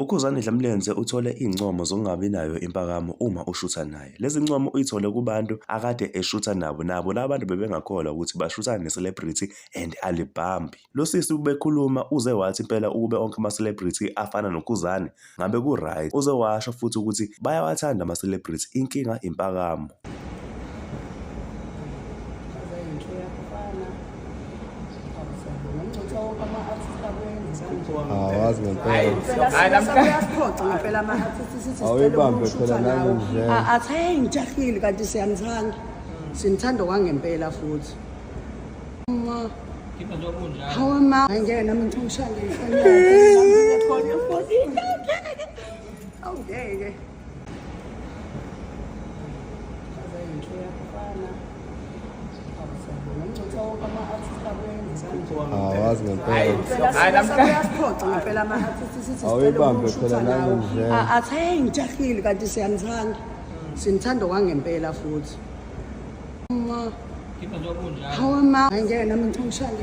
UKhuzani Dlamlenze uthole iy'ncomo zokungabi nayo impakamo uma ushutha naye. Lezi ncomo uyithole kubantu akade eshutha nabo laba bantu bebengakholwa ukuthi bashutha ne-celebrity and alibhambi. Lo sisi ubekhuluma uze wathi impela ukube onke ama-celebrity afana noKhuzani ngabe ku-right. Uze washo futhi ukuthi bayawathanda ama-celebrity, inkinga impakamo. Ngijahile kanti siyanithanda, sinithanda kwangempela futhi. Hawu ma ngeke nami ngithungishane awungeke ngijahile kanti siyanithanda, sinithanda kwangempela futhi. Hawu ma ngeke nami ngithungishane